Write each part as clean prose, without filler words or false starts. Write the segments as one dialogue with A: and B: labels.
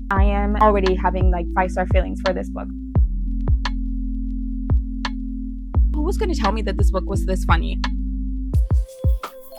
A: I am already having like 5-star feelings for this book. Who was going to tell me that this book was this funny?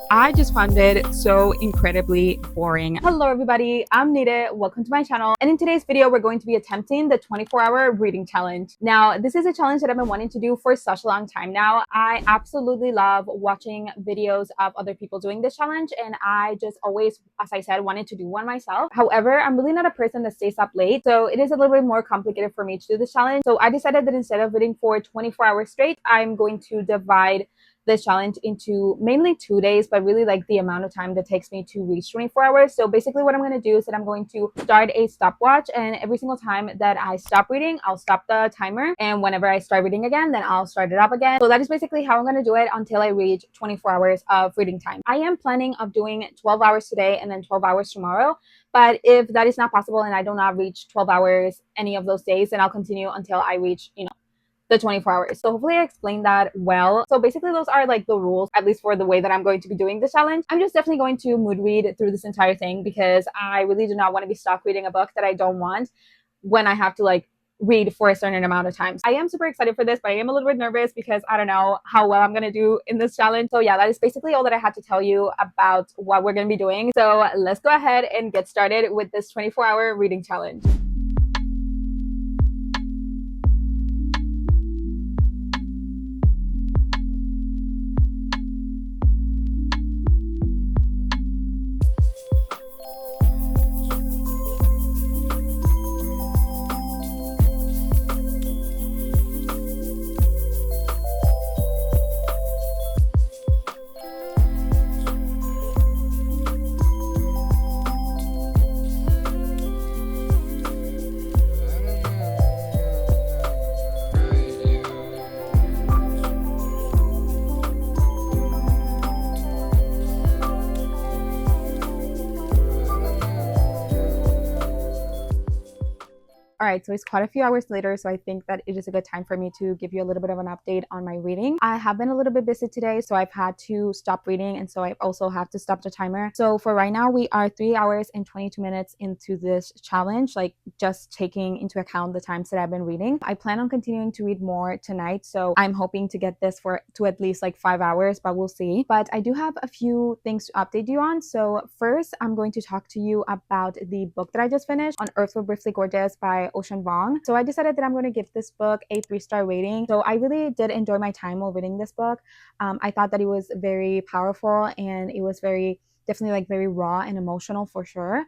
A: I just found it so incredibly boring. Hello everybody, I'm Nire. Welcome to my channel. And in today's video, we're going to be attempting the 24-hour reading challenge. Now, this is a challenge that I've been wanting to do for such a long time now. I absolutely love watching videos of other people doing this challenge, and I just always, as I said, wanted to do one myself. However, I'm really not a person that stays up late, so it is a little bit more complicated for me to do this challenge. So I decided that instead of reading for 24 hours straight, I'm going to divide this challenge into mainly 2 days, but really like the amount of time that takes me to reach 24 hours. So basically what I'm going to do is that I'm going to start a stopwatch, and every single time that I stop reading, I'll stop the timer, and whenever I start reading again, then I'll start it up again. So that is basically how I'm going to do it until I reach 24 hours of reading time. I am planning of doing 12 hours today and then 12 hours tomorrow, but if that is not possible and I do not reach 12 hours any of those days, then I'll continue until I reach, the 24 hours. So hopefully I explained that well. So basically those are like the rules, at least for the way that I'm going to be doing this challenge. I'm just definitely going to mood read through this entire thing because I really do not want to be stuck reading a book that I don't want when I have to like read for a certain amount of time. I am super excited for this, but I am a little bit nervous because I don't know how well I'm going to do in this challenge. So yeah, that is basically all that I had to tell you about what we're going to be doing. So let's go ahead and get started with this 24-hour reading challenge. All right, so it's quite a few hours later, so I think that it is a good time for me to give you a little bit of an update on my reading. I have been a little bit busy today, so I've had to stop reading, and so I also have to stop the timer. So for right now, we are 3 hours and 22 minutes into this challenge, like just taking into account the times that I've been reading. I plan on continuing to read more tonight, so I'm hoping to get this to at least like 5 hours, but we'll see. But I do have a few things to update you on. So first, I'm going to talk to you about the book that I just finished, On Earth We're Briefly Gorgeous by Vuong. So I decided that I'm going to give this book a 3-star rating. So I really did enjoy my time while reading this book. I thought that it was very powerful, and it was definitely like very raw and emotional for sure.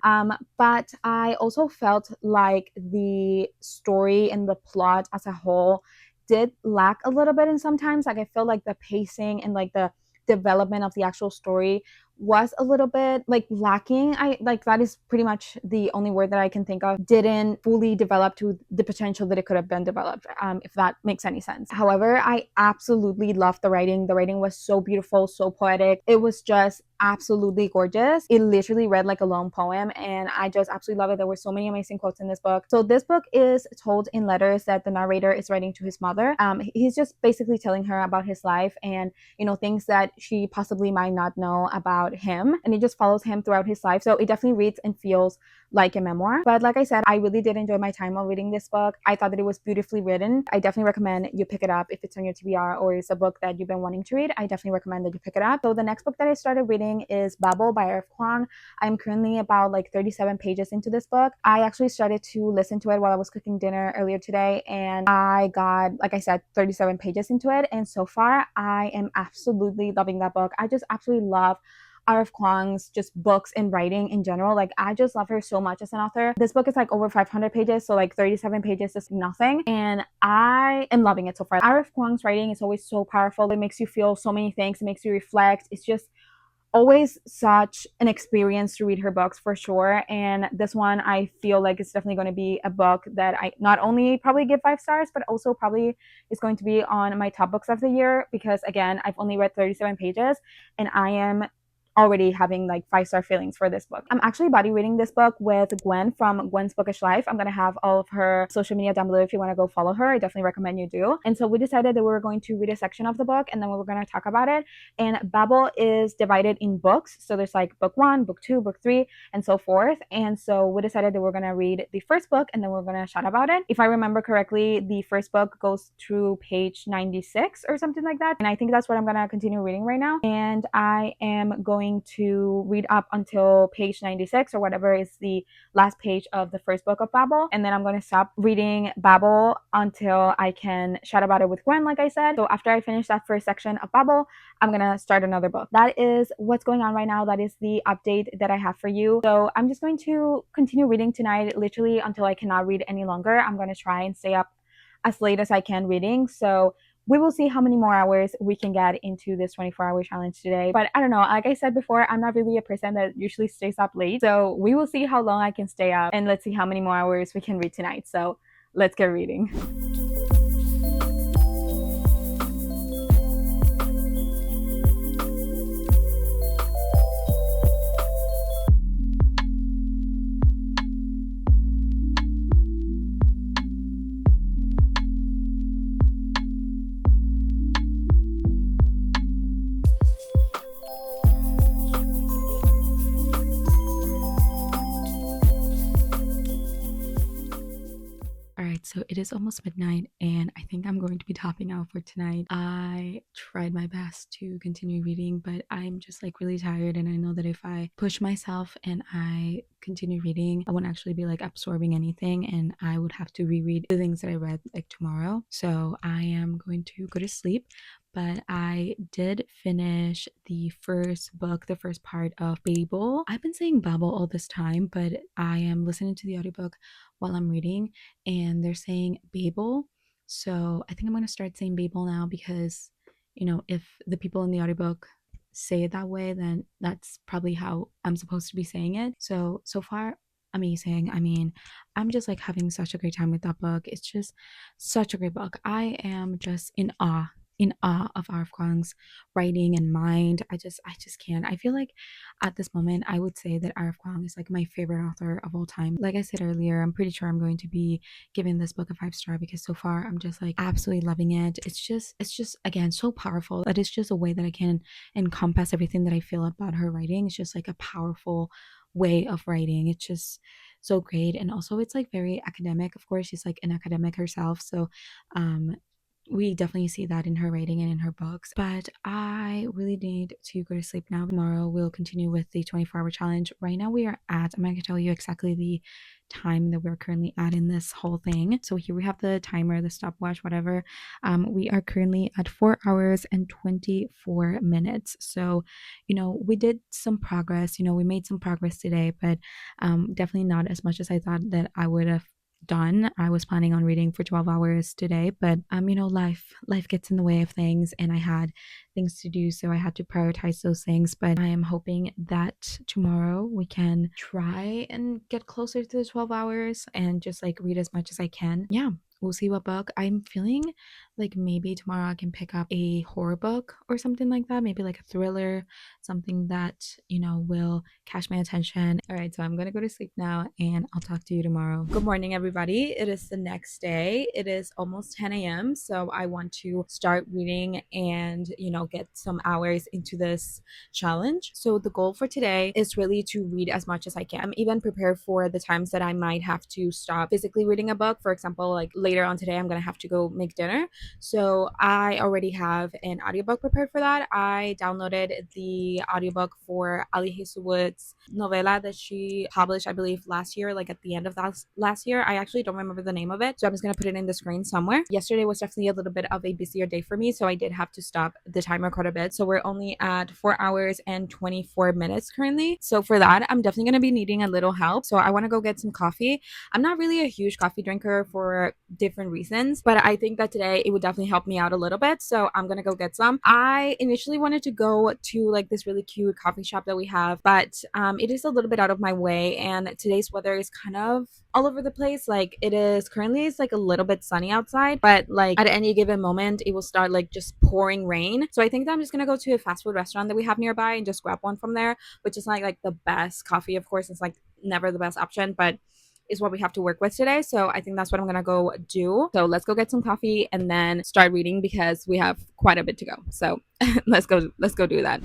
A: But I also felt like the story and the plot as a whole did lack a little bit, and sometimes like I felt like the pacing and like the development of the actual story was a little bit like lacking. I like that is pretty much the only word that I can think of. Didn't fully develop to the potential that it could have been developed, if that makes any sense. However, I absolutely loved the writing. The writing was so beautiful, so poetic. It was just absolutely gorgeous. It literally read like a long poem, and I just absolutely love it. There were so many amazing quotes in this book. So this book is told in letters that the narrator is writing to his mother. He's just basically telling her about his life and things that she possibly might not know about him, and it just follows him throughout his life. So it definitely reads and feels like a memoir. But like I said, I really did enjoy my time while reading this book. I thought that it was beautifully written. I definitely recommend you pick it up if it's on your TBR or it's a book that you've been wanting to read. I definitely recommend that you pick it up. So the next book that I started reading is Babel by Kuang. I'm currently about like 37 pages into this book. I actually started to listen to it while I was cooking dinner earlier today, and I got, like I said, 37 pages into it, and so far I am absolutely loving that book. I just absolutely love R.F. Kuang's just books and writing in general. Like I just love her so much as an author. This book is like over 500 pages, so like 37 pages is nothing, and I am loving it so far. R.F. Kuang's writing is always so powerful. It makes you feel so many things. It makes you reflect. It's just always such an experience to read her books for sure, and this one I feel like it's definitely going to be a book that I not only probably give 5 stars, but also probably is going to be on my top books of the year, because again, I've only read 37 pages and I am already having like 5-star feelings for this book. I'm actually buddy reading this book with Gwen from Gwen's Bookish Life. I'm gonna have all of her social media down below if you want to go follow her. I definitely recommend you do. And so we decided that we were going to read a section of the book and then we were going to talk about it. And Babel is divided in books, so there's like book 1, book 2, book 3, and so forth. And so we decided that we're going to read the first book and then we're going to chat about it. If I remember correctly, the first book goes through page 96 or something like that, and I think that's what I'm going to continue reading right now. And I am going to read up until page 96 or whatever is the last page of the first book of Babel, and then I'm going to stop reading Babel until I can chat about it with Gwen, like I said. So after I finish that first section of Babel, I'm gonna start another book. That is what's going on right now. That is the update that I have for you. So I'm just going to continue reading tonight, literally until I cannot read any longer. I'm going to try and stay up as late as I can reading. So we will see how many more hours we can get into this 24-hour challenge today. But I don't know, like I said before, I'm not really a person that usually stays up late. So we will see how long I can stay up and let's see how many more hours we can read tonight. So let's get reading. So it is almost midnight and I think I'm going to be topping out for tonight. I tried my best to continue reading, but I'm just like really tired, and I know that if I push myself and I continue reading, I won't actually be like absorbing anything, and I would have to reread the things that I read like tomorrow. So I am going to go to sleep. But I did finish the first book, the first part of Babel. I've been saying Babel all this time, but I am listening to the audiobook while I'm reading and they're saying Babel. So I think I'm going to start saying Babel now because, you know, if the people in the audiobook say it that way, then that's probably how I'm supposed to be saying it. So far, amazing. I mean, I'm just like having such a great time with that book. It's just such a great book. I am just in awe of R.F. Kuang's writing and mind. I just can't. I feel like at this moment I would say that R.F. Kuang is like my favorite author of all time. Like I said earlier, I'm pretty sure I'm going to be giving this book a 5-star because so far I'm just like absolutely loving it. It's just again so powerful that it's just a way that I can encompass everything that I feel about her writing. It's just like a powerful way of writing. It's just so great, and also it's like very academic. Of course, she's like an academic herself, so we definitely see that in her writing and in her books. But I really need to go to sleep now. Tomorrow we'll continue with the 24-hour challenge. Right now we are at, I'm going to tell you exactly the time that we're currently at in this whole thing. So here we have the timer, the stopwatch, whatever. We are currently at 4 hours and 24 minutes. So, you know, we did some progress. You know, we made some progress today, but definitely not as much as I thought that I would have done. I was planning on reading for 12 hours today, but you know, life gets in the way of things, and I had things to do, so I had to prioritize those things. But I am hoping that tomorrow we can try and get closer to the 12 hours and just like read as much as I can. Yeah, we'll see what book. I'm feeling like maybe tomorrow I can pick up a horror book or something like that, maybe like a thriller, something that, you know, will catch my attention. All right, so I'm gonna go to sleep now and I'll talk to you tomorrow. Good morning, everybody. It is the next day. It is almost 10 a.m. So I want to start reading and, you know, get some hours into this challenge. So the goal for today is really to read as much as I can. I'm even prepared for the times that I might have to stop physically reading a book. For example, like later on today, I'm gonna have to go make dinner. So I already have an audiobook prepared for that. I downloaded the audiobook for Ali Hazelwood's novella that she published, I believe, last year, like at the end of that last year. I actually don't remember the name of it, so I'm just gonna put it in the screen somewhere. Yesterday was definitely a little bit of a busier day for me, so I did have to stop the timer quite a bit. So we're only at 4 hours and 24 minutes currently. So for that, I'm definitely gonna be needing a little help. So I want to go get some coffee. I'm not really a huge coffee drinker for different reasons, but I think that today it would definitely help me out a little bit. So I'm gonna go get some. I initially wanted to go to like this really cute coffee shop that we have, but it is a little bit out of my way, and today's weather is kind of all over the place. Like it is currently, it's like a little bit sunny outside, but like at any given moment it will start like just pouring rain. So I think that I'm just gonna go to a fast food restaurant that we have nearby and just grab one from there, which is not like the best coffee, of course. It's like never the best option, but is what we have to work with today. So I think that's what I'm gonna go do. So let's go get some coffee and then start reading because we have quite a bit to go. So let's go do that.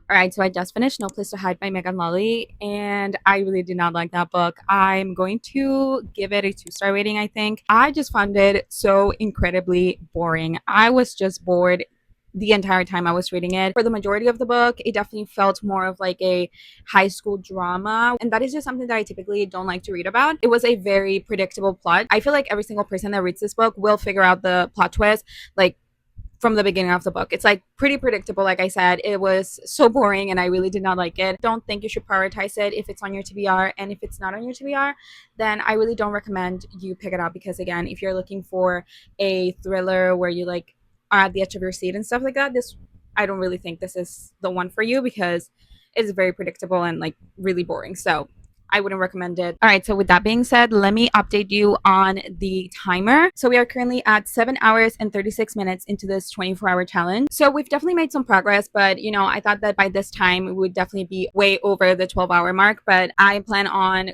A: All right, so I just finished No Place to Hide by Megan Lally, and I really did not like that book. I'm going to give it a 2-star rating, I think. I just found it so incredibly boring. I was just bored the entire time I was reading it. For the majority of the book, it definitely felt more of like a high school drama, and that is just something that I typically don't like to read about. It was a very predictable plot. I feel like every single person that reads this book will figure out the plot twist, like from the beginning of the book. It's like pretty predictable. Like I said, it was so boring and I really did not like it. Don't think you should prioritize it if it's on your TBR, and if it's not on your TBR, then I really don't recommend you pick it up, because again, if you're looking for a thriller where you like are at the edge of your seat and stuff like that, this, I don't really think this is the one for you, because it's very predictable and like really boring. So I wouldn't recommend it. All right, so with that being said, let me update you on the timer. So we are currently at 7 hours and 36 minutes into this 24-hour challenge. So we've definitely made some progress, but you know, I thought that by this time we would definitely be way over the 12-hour mark, but I plan on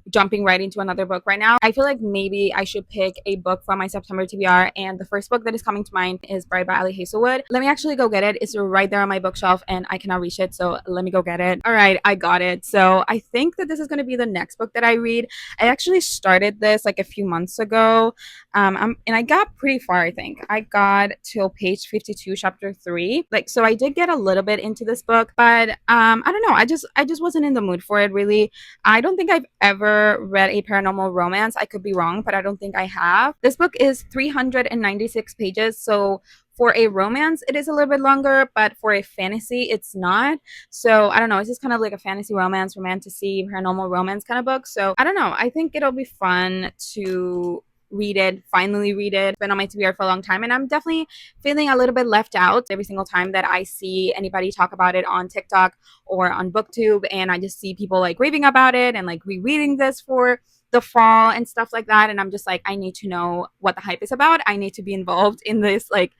A: jumping right into another book right now. I feel like maybe I should pick a book from my September TBR, and the first book that is coming to mind is Bride by Ali Hazelwood. Let me actually go get it. It's right there on my bookshelf and I cannot reach it, so let me go get it. All right, I got it. So I think that this is going to be the next book that I read. I actually started this like a few months ago, and I got pretty far. I think I got till page 52, chapter 3. Like, so I did get a little bit into this book, but I don't know. I just wasn't in the mood for it, really. I don't think I've ever read a paranormal romance. I could be wrong, but I don't think I have. This book is 396 pages, so for a romance it is a little bit longer, but for a fantasy it's not. So I don't know, it's just kind of like a fantasy romance, romantasy, paranormal romance kind of book. So I don't know, I think it'll be fun to read it, finally read it. It's been on my TBR for a long time, and I'm definitely feeling a little bit left out every single time that I see anybody talk about it on TikTok or on booktube, and I just see people like raving about it and like rereading this for the fall and stuff like that, and I'm just like, I need to know what the hype is about. I need to be involved in this, like,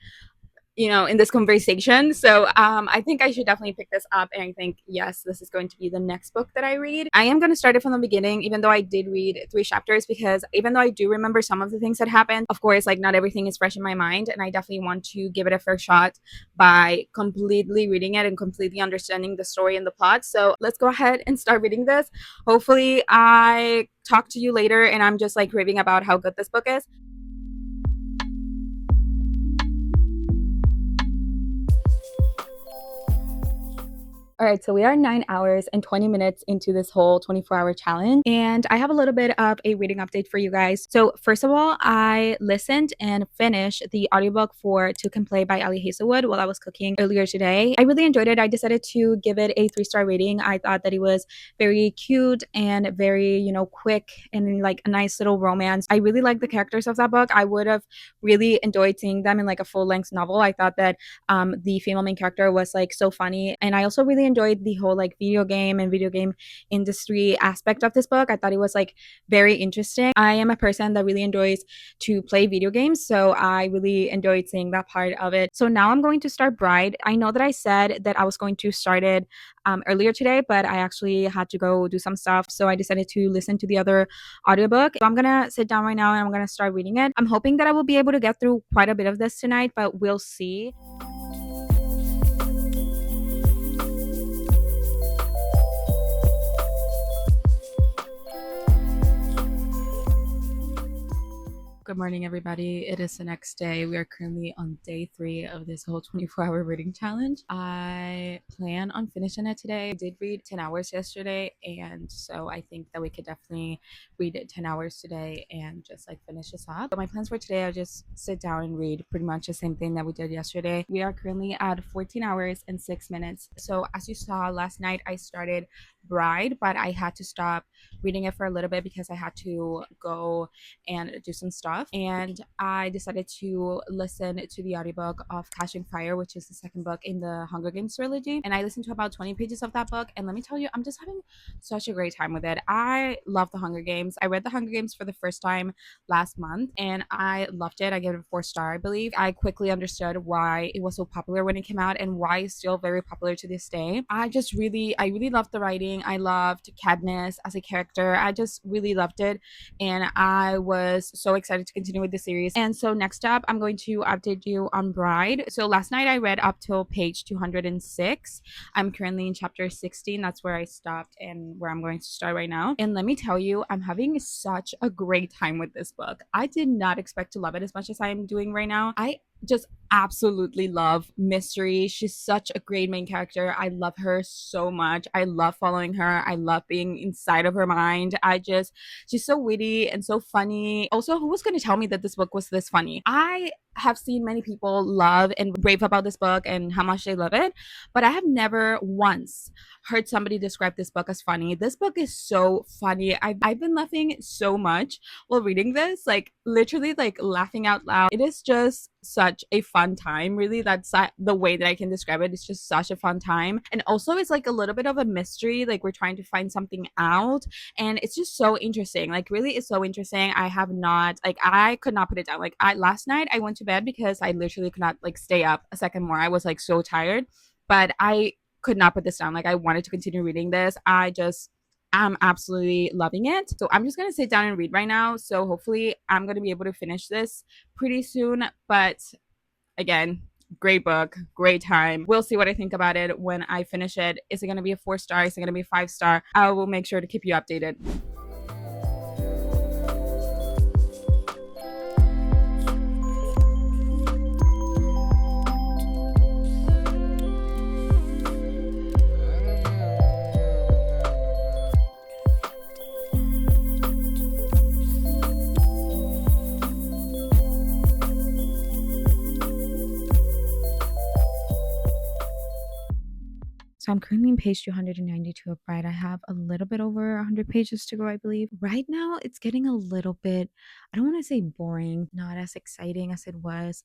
A: you know, in this conversation. So I think I should definitely pick this up, and I think, yes, this is going to be the next book that I read. I am going to start it from the beginning, even though I did read 3 chapters, because even though I do remember some of the things that happened, of course, like not everything is fresh in my mind, and I definitely want to give it a fair shot by completely reading it and completely understanding the story and the plot. So let's go ahead and start reading this. Hopefully I talk to you later and I'm just like raving about how good this book is. All right, so we are 9 hours and 20 minutes into this whole 24-hour challenge, and I have a little bit of a reading update for you guys. So first of all, I listened and finished the audiobook for Two Can Play by Ali Hazelwood while I was cooking earlier today. I really enjoyed it. I decided to give it a 3-star rating. I thought that it was very cute and very, you know, quick and like a nice little romance. I really like the characters of that book. I would have really enjoyed seeing them in like a full-length novel. I thought that the female main character was like so funny, and I also really enjoyed the whole like video game and video game industry aspect of this book. I thought it was like very interesting. I am a person that really enjoys to play video games, so I really enjoyed seeing that part of it. So now I'm going to start Bride. I know that I said that I was going to start it earlier today, but I actually had to go do some stuff, so I decided to listen to the other audiobook. So I'm gonna sit down right now and I'm gonna start reading it. I'm hoping that I will be able to get through quite a bit of this tonight, but we'll see. Good morning, everybody. It is the next day. We are currently on day 3 of this whole 24-hour reading challenge. I plan on finishing it today. I did read 10 hours yesterday, and so I think that we could definitely read 10 hours today and just like finish this up. But my plans for today are just sit down and read pretty much the same thing that we did yesterday. We are currently at 14 hours and 6 minutes. So as you saw last night, I started Bride, but I had to stop reading it for a little bit because I had to go and do some stuff, and I decided to listen to the audiobook of Catching Fire, which is the second book in the Hunger Games trilogy, and I listened to about 20 pages of that book, and let me tell you, I'm just having such a great time with it. I love the Hunger Games. I read the Hunger Games for the first time last month and I loved it. I gave it a 4-star, I believe. I quickly understood why it was so popular when it came out and why it's still very popular to this day. I really loved the writing. I loved Katniss as a character. I just really loved it, and I was so excited to continue with the series. And so next up, I'm going to update you on Bride. So last night I read up till page 206. I'm currently in chapter 16. That's where I stopped and where I'm going to start right now. And let me tell you, I'm having such a great time with this book. I did not expect to love it as much as I am doing right now. I just absolutely love Mystery. She's such a great main character. I love her so much. I love following her. I love being inside of her mind. She's so witty and so funny. Also, who was going to tell me that this book was this funny? I have seen many people love and rave about this book and how much they love it, but I have never once heard somebody describe this book as funny. This book is so funny. I've been laughing so much while reading this, like literally like laughing out loud. It is just such a fun time, really. That's the way that I can describe it. It's just such a fun time, and also it's like a little bit of a mystery, like we're trying to find something out, and it's just so interesting. Like really, it's so interesting. I could not put it down. Like last night I went to bed because I literally could not like stay up a second more. I was like so tired, but I could not put this down. Like I wanted to continue reading this. I'm absolutely loving it. So I'm just going to sit down and read right now. So hopefully I'm going to be able to finish this pretty soon. But again, great book, great time. We'll see what I think about it when I finish it. Is it going to be a 4-star? Is it going to be a 5-star? I will make sure to keep you updated. So I'm currently on page 292 of Bride. I have a little bit over 100 pages to go, I believe. Right now, it's getting a little bit, I don't want to say boring, not as exciting as it was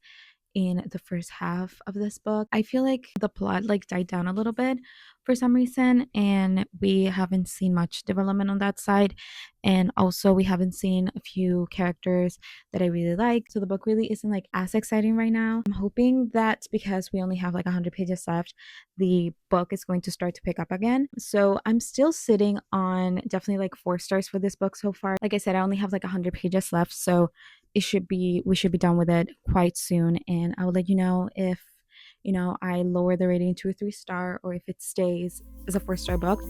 A: in the first half of this book. I feel like the plot like died down a little bit for some reason, and we haven't seen much development on that side, and also we haven't seen a few characters that I really like, so the book really isn't like as exciting right now. I'm hoping that because we only have like 100 pages left, the book is going to start to pick up again. So I'm still sitting on definitely like 4 stars for this book so far. Like I said, I only have like 100 pages left, so we should be done with it quite soon, and I will let you know if I lower the rating to a 3-star or if it stays as a 4-star book.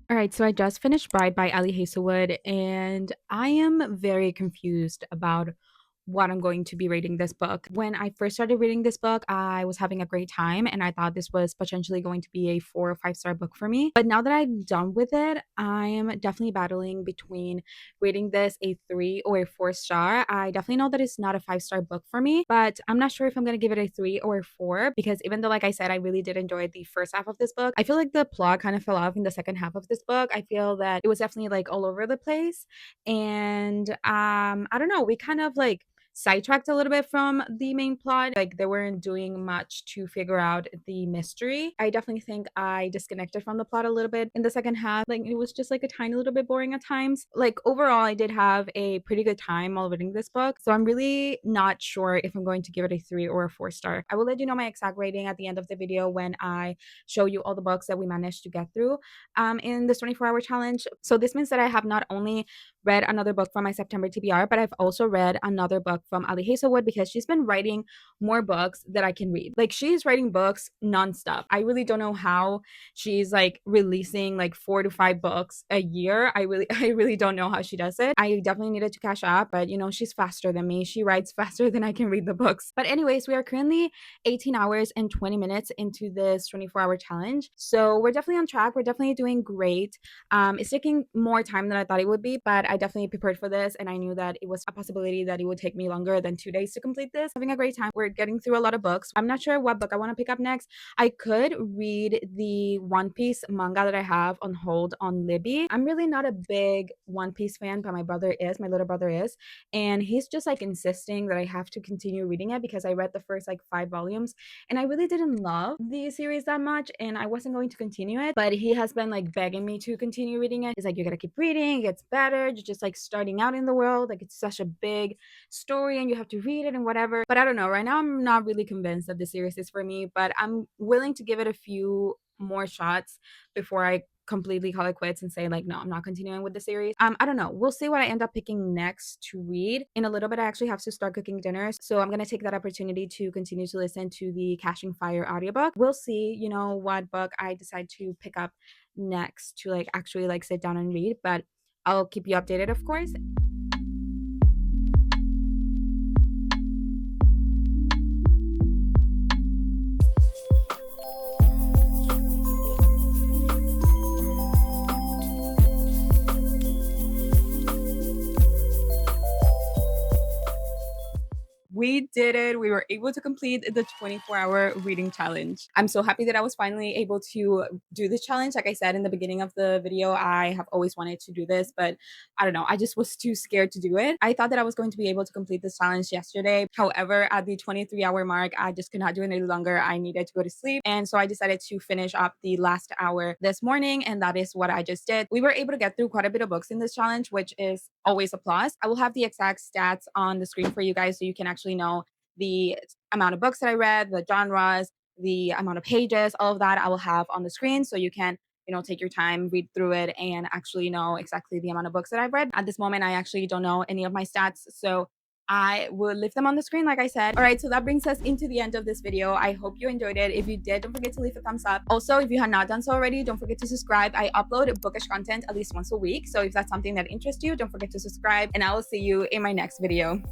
A: All right, so I just finished Bride by Ali Hazelwood, and I am very confused about what I'm going to be rating this book. When I first started reading this book, I was having a great time and I thought this was potentially going to be a 4 or 5 star book for me. But now that I'm done with it, I am definitely battling between rating this a 3 or a 4 star. I definitely know that it's not a 5 star book for me, but I'm not sure if I'm going to give it a 3 or a 4 because even though, like I said, I really did enjoy the first half of this book, I feel like the plot kind of fell off in the second half of this book. I feel that it was definitely like all over the place. And I don't know, we kind of like sidetracked a little bit from the main plot. Like they weren't doing much to figure out the mystery. I definitely think I disconnected from the plot a little bit in the second half. Like it was just like a tiny little bit boring at times. Like overall, I did have a pretty good time while reading this book. So I'm really not sure if I'm going to give it a 3 or a 4 star. I will let you know my exact rating at the end of the video when I show you all the books that we managed to get through in this 24-hour challenge. So this means that I have not only read another book from my September TBR, but I've also read another book from Ali Hazelwood because she's been writing more books that I can read. Like she's writing books nonstop. I really don't know how she's like releasing like 4 to 5 books a year. I really don't know how she does it. I definitely needed to catch up, but you know, she's faster than me. She writes faster than I can read the books. But anyways, we are currently 18 hours and 20 minutes into this 24-hour challenge. So we're definitely on track. We're definitely doing great. It's taking more time than I thought it would be, but I definitely prepared for this and I knew that it was a possibility that it would take me longer than 2 days to complete this. Having a great time. We're getting through a lot of books. I'm not sure what book I want to pick up next. I could read the One Piece manga that I have on hold on Libby. I'm really not a big One Piece fan, but my little brother is, and he's just like insisting that I have to continue reading it because I read the first like 5 volumes and I really didn't love the series that much and I wasn't going to continue it, but he has been like begging me to continue reading it. He's like, you gotta keep reading, it gets better, you're just like starting out in the world, like it's such a big story and you have to read it and whatever. But I don't know, right now I'm not really convinced that the series is for me, but I'm willing to give it a few more shots before I completely call it quits and say like, no, I'm not continuing with the series. I don't know, we'll see what I end up picking next to read. In a little bit I actually have to start cooking dinner, so I'm gonna take that opportunity to continue to listen to the Caching Fire audiobook. We'll see, you know, what book I decide to pick up next to like actually like sit down and read, but I'll keep you updated, of course. We did it. We were able to complete the 24-hour reading challenge. I'm so happy that I was finally able to do this challenge. Like I said in the beginning of the video, I have always wanted to do this, but I don't know, I just was too scared to do it. I thought that I was going to be able to complete this challenge yesterday. However, at the 23-hour mark, I just could not do it any longer. I needed to go to sleep. And so I decided to finish up the last hour this morning, and that is what I just did. We were able to get through quite a bit of books in this challenge, which is always a plus. I will have the exact stats on the screen for you guys so you can actually know the amount of books that I read, the genres, the amount of pages, all of that I will have on the screen so you can, you know, take your time, read through it, and actually know exactly the amount of books that I've read. At this moment, I actually don't know any of my stats, so I will leave them on the screen like I said. All right, so that brings us into the end of this video. I hope you enjoyed it. If you did, don't forget to leave a thumbs up. Also, if you have not done so already, don't forget to subscribe. I upload bookish content at least once a week, so if that's something that interests you, don't forget to subscribe, and I will see you in my next video.